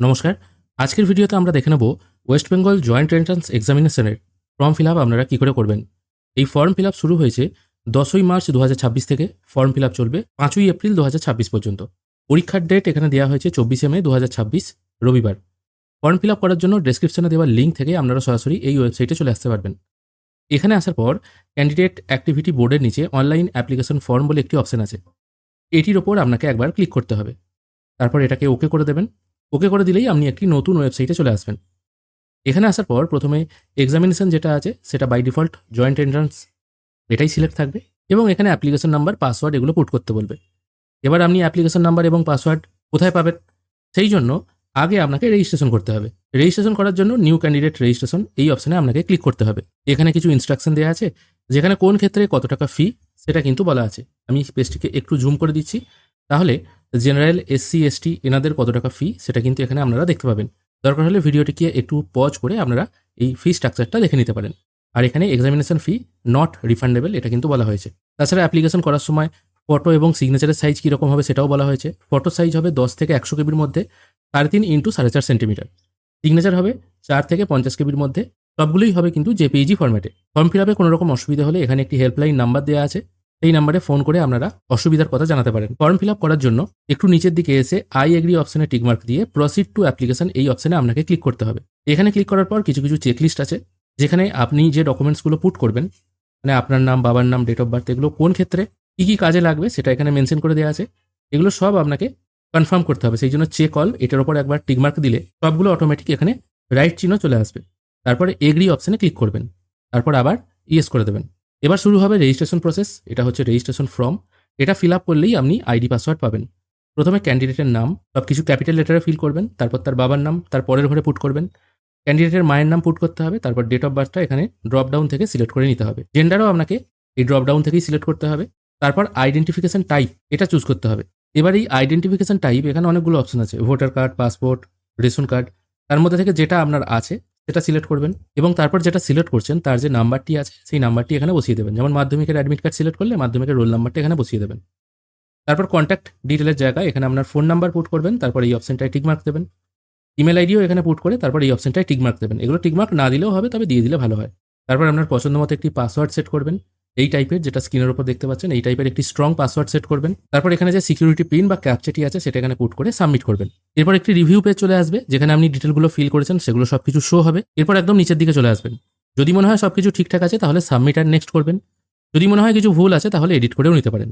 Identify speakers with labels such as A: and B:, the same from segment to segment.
A: নমস্কার। আজকের ভিডিওতে আমরা দেখে নেব ওয়েস্ট বেঙ্গল জয়েন্ট এন্ট্রান্স এক্সামিনেশনের ফর্ম ফিল আপ আপনারা কী করে করবেন। এই ফর্ম ফিল আপ শুরু হয়েছে 10ই মার্চ 2026 থেকে। ফর্ম ফিল আপ চলবে 5ই এপ্রিল 2026 পর্যন্ত। পরীক্ষার ডেট এখানে দেওয়া হয়েছে 24শে মে 2026 রবিবার। ফর্ম ফিল আপ করার জন্য ডেসক্রিপশনে দেওয়া লিঙ্ক থেকে আপনারা সরাসরি এই ওয়েবসাইটে চলে আসতে পারবেন। এখানে আসার পর ক্যান্ডিডেট অ্যাক্টিভিটি বোর্ডের নিচে অনলাইন অ্যাপ্লিকেশন ফর্ম বলে একটি অপশন আছে। এটির ওপর আপনাকে একবার ক্লিক করতে হবে। তারপর এটাকে ওকে করে দেবেন। ওকে করে দিলেই আপনি একটি নতুন ওয়েবসাইটে চলে আসবেন। এখানে আসার পর প্রথমে এক্সামিনেশন যেটা আছে সেটা বাই ডিফল্ট জয়েন্ট এন্ট্রান্স এটাই সিলেক্ট থাকবে এবং এখানে অ্যাপ্লিকেশন নাম্বার, পাসওয়ার্ড এগুলো পুট করতে বলবে। এবার আপনি অ্যাপ্লিকেশন নাম্বার এবং পাসওয়ার্ড কোথায় পাবেন? সেই জন্য আগে আপনাকে রেজিস্ট্রেশন করতে হবে। রেজিস্ট্রেশন করার জন্য নিউ ক্যান্ডিডেট রেজিস্ট্রেশন এই অপশনে আপনাকে ক্লিক করতে হবে। এখানে কিছু ইনস্ট্রাকশন দেওয়া আছে, যেখানে কোন ক্ষেত্রে কত টাকা ফি সেটা কিন্তু বলা আছে। আমি পেজটিকে একটু জুম করে দিচ্ছি, তাহলে জেনারেল, এসসি, এসটি এনাদের কত টাকা ফি সেটা কিন্তু এখানে আপনারা দেখতে পাবেন। দরকার হলে ভিডিওটিকে একটু পজ করে আপনারা এই ফি স্ট্রাকচারটা দেখে নিতে পারেন। আর এখানে এক্সামিনেশন ফি নট রিফান্ডেবল এটা কিন্তু বলা হয়েছে। তাছাড়া অ্যাপ্লিকেশন করার সময় ফটো এবং সিগনেচারের সাইজ কীরকম হবে সেটাও বলা হয়েছে। ফটো সাইজ হবে 10 থেকে 100 কেবির মধ্যে 3.5 ইন্টু 4.5 সেন্টিমিটার। সিগনেচার হবে 4 থেকে 50 কেবির মধ্যে। সবগুলোই হবে কিন্তু জেপিইজি ফরম্যাটে। ফর্ম ফিল আপে কোনো রকম অসুবিধা হলে এখানে একটি হেল্পলাইন নাম্বার দেওয়া আছে, এই নাম্বারে ফোন করে আপনারা অসুবিধার কথা জানাতে পারেন। ফর্ম ফিল আপ করার জন্য একটু নিচের দিকে এসে আই এগ্রি অপশনে টিকমার্ক দিয়ে প্রসিড টু অ্যাপ্লিকেশন এই অপশনে আপনাকে ক্লিক করতে হবে। এখানে ক্লিক করার পর কিছু কিছু চেকলিস্ট আছে, যেখানে আপনি যে ডকুমেন্টসগুলো পুট করবেন, মানে আপনার নাম, বাবার নাম, ডেট অফ বার্থ, এগুলো কোন ক্ষেত্রে কী কী কাজে লাগবে সেটা এখানে মেনশন করে দেওয়া আছে। এগুলো সব আপনাকে কনফার্ম করতে হবে। সেই জন্য চেক অল এটার উপর একবার টিকমার্ক দিলে সবগুলো অটোমেটিক এখানে রাইট চিহ্ন চলে আসবে। তারপরে এগ্রি অপশনে ক্লিক করবেন, তারপর আবার ইয়েস করে দেবেন। এবার শুরু হবে রেজিস্ট্রেশন প্রসেস। এটা হচ্ছে রেজিস্ট্রেশন ফর্ম। এটা ফিল আপ করলেই আপনি আইডি পাসওয়ার্ড পাবেন। প্রথমে ক্যান্ডিডেটের নাম সব কিছু ক্যাপিটাল লেটারে ফিল করবেন, তারপর তার বাবার নাম তার পরের ঘরে পুট করবেন। ক্যান্ডিডেটের মায়ের নাম পুট করতে হবে, তারপর ডেট অফ বার্থটা এখানে ড্রপ ডাউন থেকে সিলেক্ট করে নিতে হবে। জেন্ডারও আপনাকে এই ড্রপ ডাউন থেকেই সিলেক্ট করতে হবে। তারপর আইডেন্টিফিকেশন টাইপ এটা চুজ করতে হবে। এবার এই আইডেন্টিফিকেশন টাইপ এখানে অনেকগুলো অপশন আছে, voter card, passport, ration card. তার মধ্যে থেকে যেটা আপনার আছে সেটা সিলেক্ট করবেন এবং তারপর যেটা সিলেক্ট করছেন তার যে নাম্বারটি আছে সেই নাম্বারটি এখানে বসিয়ে দেবেন। যেমন মাধ্যমিকের অ্যাডমিট কার্ড সিলেক্ট করলে মাধ্যমিকের রোল নাম্বারটা এখানে বসিয়ে দেবেন। তারপর কন্ট্যাক্ট ডিটেলের জায়গায় এখানে আপনার ফোন নাম্বার পুট করবেন, তারপর এই অপশনটায় টিকমার্ক দেবেন। ইমেল আইডিও এখানে পুট করে তারপর এই অপশনটায় টিকমার্ক দেবেন। এগুলো টিকমার্ক না দিলেও হবে, তবে দিয়ে দিলে ভালো হয়। তারপর আপনার পছন্দ মতো একটি পাসওয়ার্ড সেট করবেন, এই টাইপের, যেটা স্ক্রিনের উপর দেখতে পাচ্ছেন এই টাইপের একটি স্ট্রং পাসওয়ার্ড সেট করবেন। তারপর এখানে যে সিকিউরিটি পিন বা ক্যাপচাটি আছে সেটা এখানে পুট করে সাবমিট করবেন। এরপর একটি রিভিউ পেজ চলে আসবে, যেখানে আপনি ডিটেলগুলো ফিল করেছেন সেগুলো সবকিছু শো হবে। এরপর একদম নিচের দিকে চলে আসবেন। যদি মনে হয় সবকিছু ঠিকঠাক আছে তাহলে সাবমিট অ্যান্ড নেক্সট করবেন। যদি মনে হয় কিছু ভুল আছে তাহলে এডিট করেও নিতে পারেন।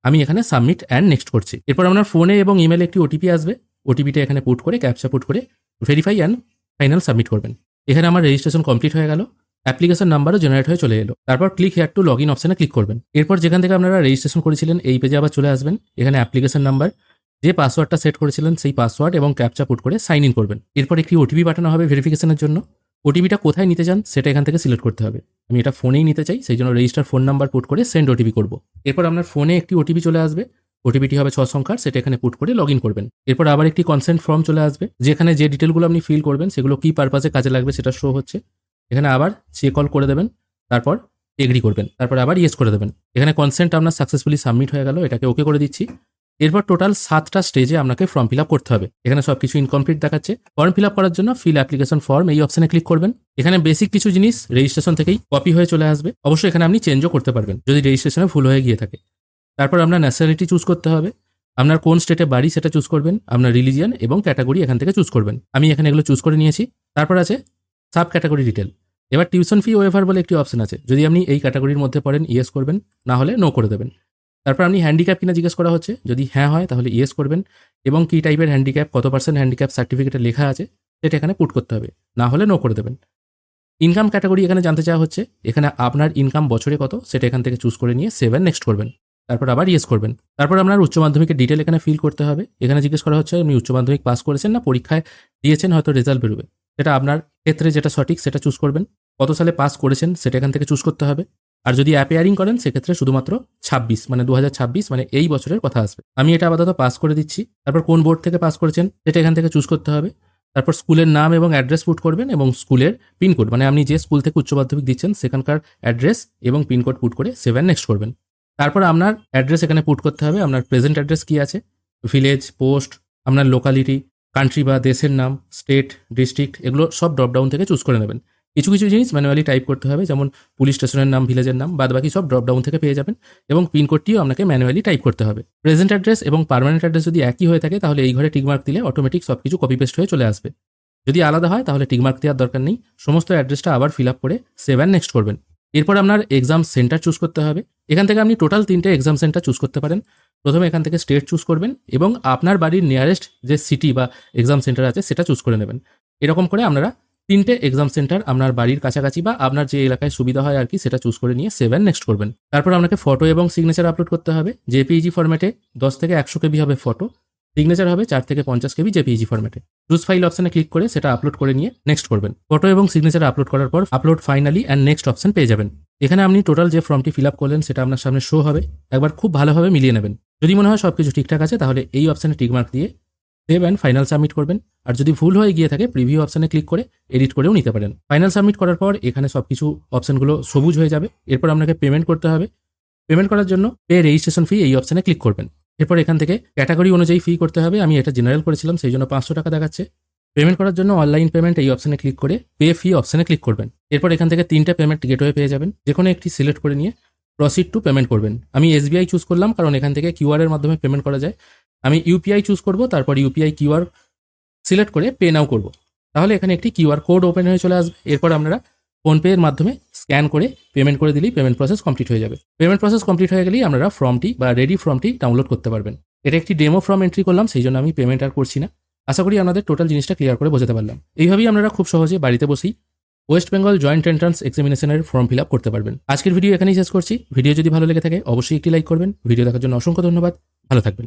A: আমি এখানে সাবমিট অ্যান্ড নেক্সট করছি। এরপর আপনার ফোনে এবং ইমেলে একটি ওটিপি আসবে। ওটিপিটা এখানে পুট করে ক্যাপচা পুট করে ভেরিফাই অ্যান্ড ফাইনাল সাবমিট করবেন। এখানে আমার রেজিস্ট্রেশন কমপ্লিট হয়ে গেল। অ্যাপ্লিকেশন নাম্বারও জেনারেট হয়ে চলে এলো। তারপর click here two log in অপশনে ক্লিক করবেন। এরপর যেখান থেকে আপনারা রেজিস্ট্রেশন করেছিলেন এই পেজে আবার চলে আসবেন। এখানে অ্যাপ্লিকেশন নাম্বার, যে পাসওয়ার্ডটা সেট করেছিলেন সেই পাসওয়ার্ড এবং ক্যাপচা পুট করে সাইন ইন করবেন। এরপর একটি ওটিপি পাঠানো হবে ভেরিফিকেশনের জন্য। ওটিপিটা কোথায় নিতে চান সেটা এখান থেকে সিলেক্ট করতে হবে। আমি এটা ফোনেই নিতে চাই, সেই জন্য রেজিস্টার ফোন নাম্বার পুট করে সেন্ড ওটিপি করব। এরপর আপনার ফোনে একটি ওটিপি চলে আসবে। ওটিপিটি হবে 6 সংখ্যার, সেটা এখানে পুট করে লগ ইন করবেন। এরপর আবার একটি কনসেন্ট ফর্ম চলে আসবে, যেখানে যে ডিটেলগুলো আপনি ফিল করবেন সেগুলো কী পারপাসে কাজে লাগবে সেটা শো হচ্ছে। এখানে আবার চেক অল করে দেবেন, তারপর এগ্রি করবেন, তারপর আবার ইয়েস করে দেবেন। এখানে কনসেন্ট আপনার সাকসেসফুলি সাবমিট হয়ে গেল, এটাকে ওকে করে দিচ্ছি। এরপর টোটাল 7টা স্টেজে আপনাকে ফর্ম ফিল আপ করতে হবে। এখানে সব কিছু ইনকমপ্লিট দেখাচ্ছে। ফর্ম ফিল আপ করার জন্য ফিল অ্যাপ্লিকেশন ফর্ম এই অপশনে ক্লিক করবেন। এখানে বেসিক কিছু জিনিস রেজিস্ট্রেশন থেকেই কপি হয়ে চলে আসবে। অবশ্যই এখানে আপনি চেঞ্জও করতে পারবেন যদি রেজিস্ট্রেশনে ভুল হয়ে গিয়ে থাকে। তারপর আপনার ন্যাশনালিটি চুজ করতে হবে, আপনার কোন স্টেটে বাড়ি সেটা চুজ করবেন, আপনার রিলিজিয়ান এবং ক্যাটাগরি এখান থেকে চুজ করবেন। আমি এখানে এগুলো চুজ করে নিয়েছি। তারপর আছে সাব ক্যাটাগরি ডিটেল। এবার টিউশন ফি ওয়েভার বলে একটি অপশন আছে, যদি আপনি এই ক্যাটাগরির মধ্যে পড়েন ইয়েস করবেন, না হলে নো করে দেবেন। তারপর আপনি হ্যান্ডিক্যাপ কিনা জিজ্ঞেস করা হচ্ছে, যদি হ্যাঁ হয় তাহলে ইয়েস করবেন এবং কী টাইপের হ্যান্ডিক্যাপ, কত % হ্যান্ডিক্যাপ সার্টিফিকেটে লেখা আছে সেটা এখানে পুট করতে হবে, না হলে নো করে দেবেন। ইনকাম ক্যাটাগরি এখানে জানতে চাওয়া হচ্ছে, এখানে আপনার ইনকাম বছরে কত সেটা এখান থেকে চুজ করে নিয়ে সেভ নেক্সট করবেন, তারপর আবার ইয়েস করবেন। তারপর আপনার উচ্চ মাধ্যমিকের ডিটেল এখানে ফিল করতে হবে। এখানে জিজ্ঞেস করা হচ্ছে আপনি উচ্চ মাধ্যমিক পাস করেছেন না পরীক্ষায় দিয়েছেন, হয়তো রেজাল্ট বেরোবে, সেটা আপনার ক্ষেত্রে যেটা সঠিক সেটা চুজ করবেন। কত সালে পাস করেছেন সেটা এখান থেকে চুজ করতে হবে। আর যদি অ্যাপিয়ারিং করেন সেক্ষেত্রে শুধুমাত্র 26 মানে 2026 মানে এই বছরের কথা আসবে। আমি এটা আপাতত পাস করে দিচ্ছি। তারপর কোন বোর্ড থেকে পাস করেছেন সেটা এখান থেকে চুজ করতে হবে। তারপর স্কুলের নাম এবং অ্যাড্রেস পুট করবেন এবং স্কুলের পিনকোড, মানে আপনি যে স্কুল থেকে উচ্চ মাধ্যমিক দিচ্ছেন সেখানকার অ্যাড্রেস এবং পিনকোড পুট করে সেভ নেক্সট করবেন। তারপর আপনার অ্যাড্রেস এখানে পুট করতে হবে, আপনার প্রেজেন্ট অ্যাড্রেস কী আছে, ভিলেজ, পোস্ট, আপনার লোকালিটি, কান্ট্রি বা দেশের নাম, স্টেট, ডিস্ট্রিক্ট এগুলো সব ড্রপডাউন থেকে চুজ করে নেবেন। কিছু কিছু জিনিস ম্যানুয়ালি টাইপ করতে হবে, যেমন পুলিশ স্টেশনের নাম, ভিলেজের নাম, বাদবাকি সব ড্রপডাউন থেকে পেয়ে যাবেন এবং পিনকোডটিও আপনাকে ম্যানুয়ালি টাইপ করতে হবে। প্রেজেন্ট অ্যাড্রেস এবং পার্মানেন্ট অ্যাড্রেস যদি একই হয়ে থাকে তাহলে এই ঘরে টিকমার্ক দিলে অটোমেটিক সব কিছু কপি পেস্ট হয়ে চলে আসবে। যদি আলাদা হয় তাহলে টিকমার্ক দেওয়ার দরকার নেই, সমস্ত অ্যাড্রেসটা আবার ফিল আপ করে সেভ অ্যান্ড নেক্সট করবেন। এরপর আপনার এক্সাম সেন্টার চুজ করতে হবে। এখান থেকে আপনি টোটাল 3টে এক্সাম সেন্টার চুজ করতে পারেন। প্রথমে এখান থেকে স্টেট চুজ করবেন এবং আপনার বাড়ির নিয়ারেস্ট যে সিটি বা এক্সাম সেন্টার আছে সেটা চুজ করে নেবেন। এরকম করে আপনারা 3টে এক্সাম সেন্টার আপনার বাড়ির কাছাকাছি বা আপনার যে এলাকায় সুবিধা হয় আর কি সেটা চুজ করে নিয়ে সেভ অ্যান্ড নেক্সট করবেন। তারপর আপনাকে ফটো এবং সিগনেচার আপলোড করতে হবে। জেপিইজি ফরম্যাটে 10 থেকে 100 কেবি হবে ফটো, সিগনেচার হবে 4 থেকে 50 কেবি জেপিইজি ফরম্যাটে। চুজ ফাইল অপশনে ক্লিক করে সেটা আপলোড করে নিয়ে নেক্সট করবেন। ফটো এবং সিগনেচার আপলোড করার পর upload finally and next option পেয়ে যাবেন। এখানে আপনি টোটাল যে ফর্মটি ফিল আপ করলেন সেটা আপনার সামনে শো হবে। একবার খুব ভালোভাবে মিলিয়ে নেবেন। যদি মনে হয় সবকিছু ঠিকঠাক আছে তাহলে এই অপশনে টিকমার্ক দিয়ে সেভ অ্যান্ড ফাইনাল সাবমিট করবেন। আর যদি ভুল হয়ে গিয়ে থাকে প্রিভিউ অপশনে ক্লিক করে এডিট করেও নিতে পারেন। ফাইনাল সাবমিট করার পর এখানে সবকিছু অপশনগুলো সবুজ হয়ে যাবে। এরপর আপনাকে পেমেন্ট করতে হবে। পেমেন্ট করার জন্য পে রেজিস্ট্রেশন ফি এই অপশনে ক্লিক করবেন। এরপর এখান থেকে ক্যাটাগরি অনুযায়ী ফি করতে হবে। আমি এটা জেনারেল করেছিলাম সেই জন্য 500 টাকা দেখাচ্ছে। পেমেন্ট করার জন্য অনলাইন পেমেন্ট এই অপশনে ক্লিক করে পে ফি অপশনে ক্লিক করবেন। এরপর এখান থেকে 3টে পেমেন্ট গেটওয়ে পেয়ে যাবেন, যে কোনো একটি সিলেক্ট করে নিয়ে প্রসিড টু পেমেন্ট করবেন। আমি এসবিআই চুজ করলাম কারণ এখান থেকে কিউআর এর মাধ্যমে পেমেন্ট করা যায়। আমি ইউপিআই চুজ করব, তারপর ইউপিআই কিউআর সিলেক্ট করে পে নাও করব। তাহলে এখানে একটি কিউআর কোড ওপেন হয়ে চলে আসবে। এরপর আপনারা ফোনপে এর মাধ্যমে স্ক্যান করে পেমেন্ট করে দিলেই পেমেন্ট প্রসেস কমপ্লিট হয়ে যাবে। পেমেন্ট প্রসেস কমপ্লিট হয়ে গেলেই আপনারা ফর্মটি বা রেডি ফর্মটি ডাউনলোড করতে পারবেন। এটা একটি ডেমো ফর্ম এন্ট্রি করলাম, সেই জন্য আমি পেমেন্ট আর করছি না। আশা করি আপনাদের টোটাল জিনিসটা ক্লিয়ার করে বোঝাতে পারলাম। এইভাবেই আপনারা খুব সহজে বাড়িতে বসেই ওয়েস্ট বেঙ্গল জয়েন্ট এন্ট্রান্স এক্সামিনেশনের ফর্ম ফিল আপ করতে পারবেন। আজকের ভিডিও এখানেই শেষ করছি। ভিডিও যদি ভালো লেগে থাকে অবশ্যই একটি লাইক করবেন। ভিডিও দেখার জন্য অসংখ্য ধন্যবাদ। ভালো থাকবেন।